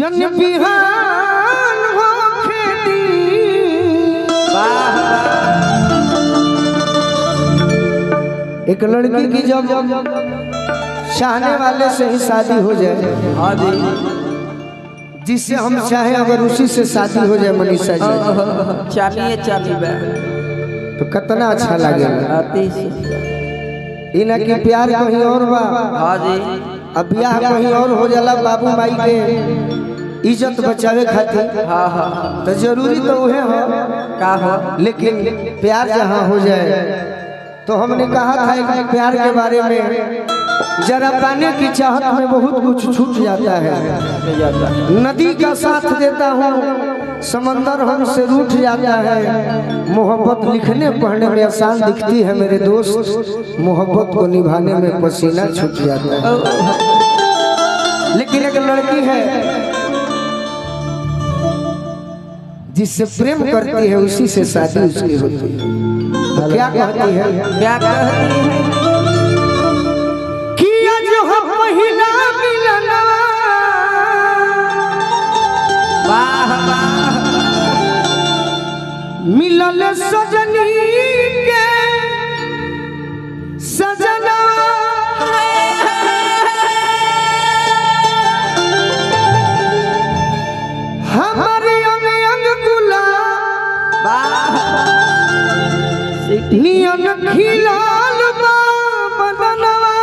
जन बिहान हो खेती। एक लड़की की जब चाहने वाले से ही शादी हो जाए, जिससे हम चाहे अगर उसी से शादी हो जाए मनीषा जी, चालिए तो कितना अच्छा लगेगा। इना की प्यार कहीं और बा, अब ब्याह कहीं और हो जाला बाबू माई के इज्जत बचावे खातिर। तो जरूरी तो वह हो का हो, लेकिन प्यार जहाँ हो जाए तो हमने कहा था कि प्यार के बारे में जरा पाने की चाहत में बहुत कुछ छूट जाता है। नदी का साथ देता हूँ, समंदर हमसे रूठ जाता है। मोहब्बत लिखने पढ़ने में आसान दिखती है मेरे दोस्त, मोहब्बत को निभाने में पसीना छूट जाता है। लेकिन एक लड़की है जिससे प्रेम करती है, उसी से शादी उसकी होती है। क्या कहती है, क्या कहती है? किया जो हम पहिला मिलना, वाह वाह, मिलल सजनी के सजना, हमारे अंग अंग गुलाब नियन खिलाल बा बदनवा,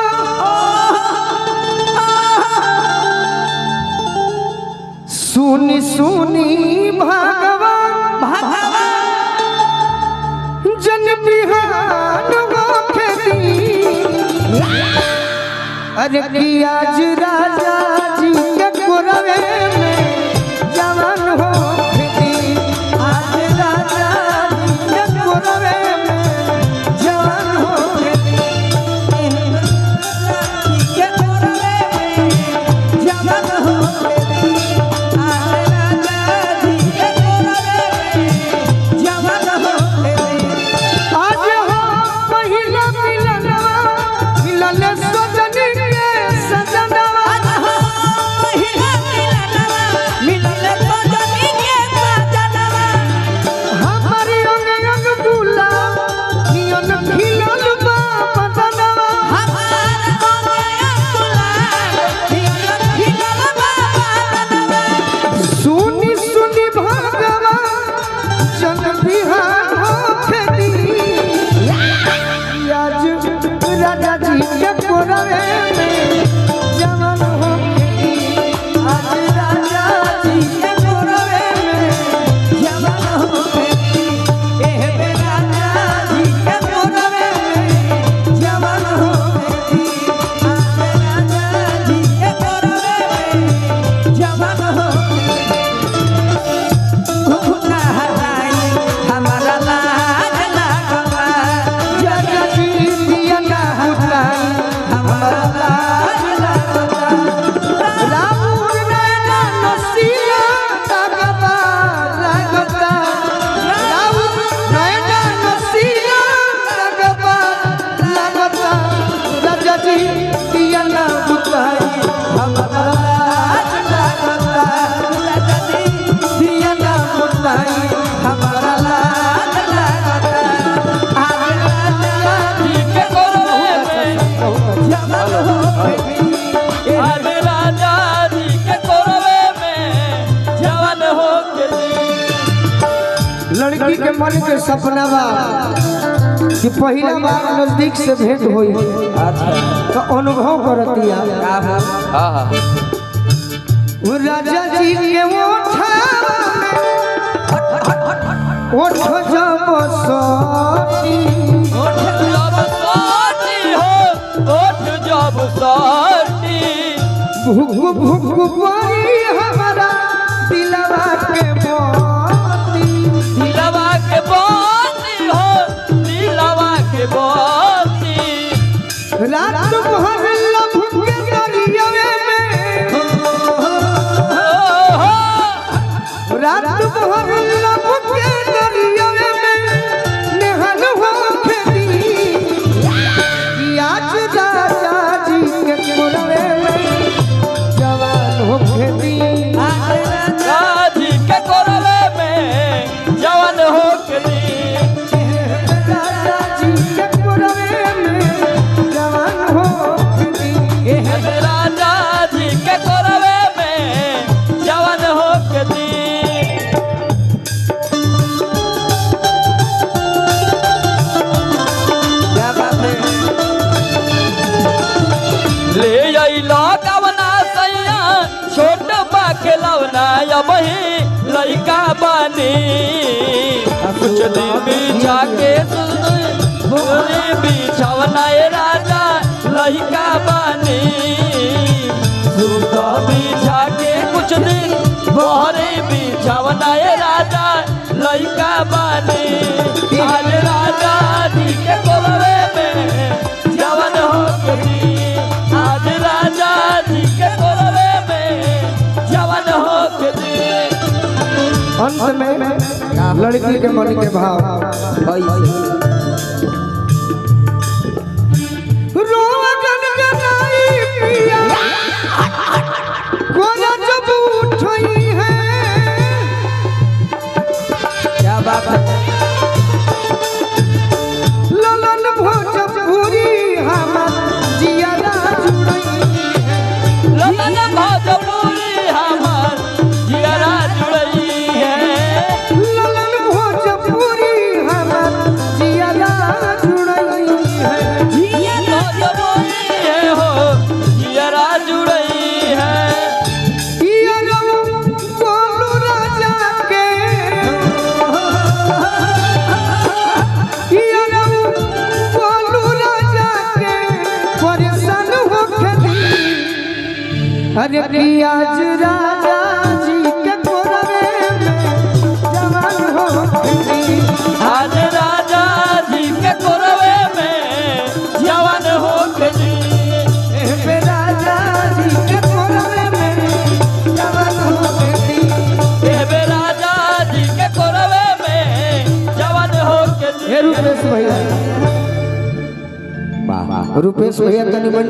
सुनी सुनी भगवान जन बिहान होखेती। अरे कि आज राजा जी के कोरवे में जवान होखेती, आज राजा जी के कोरवे में जवान होखेती, के कोरवे में जवान होखेती, आज राजा जी के कोरवे में जवान होखेती। आज हम पहिला मिलनवा, मिलल सजनी के सजनवा, आज हम पहिला मिलनवा, मिलल सजनी के सजनवा, हमारी अंग अंग गुलाब नियन खिलल बा बदनवा, हमार अंग गुलाब नियन खिलल बा बदनवा, सुनी सुनी भगवान जन बिहान होखेती। आज राजा जी के कोरवे में जवान होखेती, आज राजा जी के कोरवे में जवान होखेती, एह बे राजा जी के कोरवे में जवान होखेती, आज राजा जी के कोरवे में जवान होखेती। उठना हटाई हमारा लाज लागवा, राजा जी दिया ना हुताई हमारा लाज लागवा, रामुर नैना नसीला लागता लागता, रामुर नैना नसीला लागता लागता, राजा जी दिया ना हुताई हमारा लाज लागवा, राजा जी दिया ना हुताई हमारा लाज लागवा, आज राजा जी के कोरवे में जवान होखेती, आज राजा जी के कोरवे में जवान होखेती। लड़की के मन के सपना बा कि पहिला बार नजदीक से भेंट होई तो अनुभव करतिया। वो राजा जी के ओठ जब सोती, ओठ जब साटी हो, ओठ जब साटी, भुक भुक पड़ी हमारा दिलवा के मोती, दिलवा के बाती हो, दिलवा के बाती, रात भर लभ के दरियावे में, रात भर लभ के दरियावे में नेहन होखेती। कि आज राजा जी के कोरवे में जवान होखेती, आज ना अबही लइका बानी कुछ दिन बिछा के बोरे बिछावना ए राजा लइका बानी सूता बिछा के कुछ दिन बोरे बिछावना ए राजा लइका बानी आज राजा जी के कोलवे में जवन हो गई आज राजा जी के कोलवे में जवन हो गई। अंत में लड़की के मन के भाव रोआ गनगनाई पिया कोना जब उठई है। क्या बात है ललन भोजपुरी हमर जियारा जुड़ई है। ललन भोजपुरी हमर जियरा जुड़ई है ललन भोजपुरी हमर जियारा जुड़ई है। भोजपुरी है हो जियरा जुड़ई है इयरौ कोलू राजा के इयरौ कोलू राजा के परेशान होके दी। अरे कि आज राजा जी के कोरवे में जवान होके दी। आज राजा जी के कोरवे में जवान हो गई बे राजा जी के कोरवे में जवान होके दी। एबे राजा जी के कोरवे में जवान हो हे गई। रुपेश भैया, रुपेश भैया तनी बन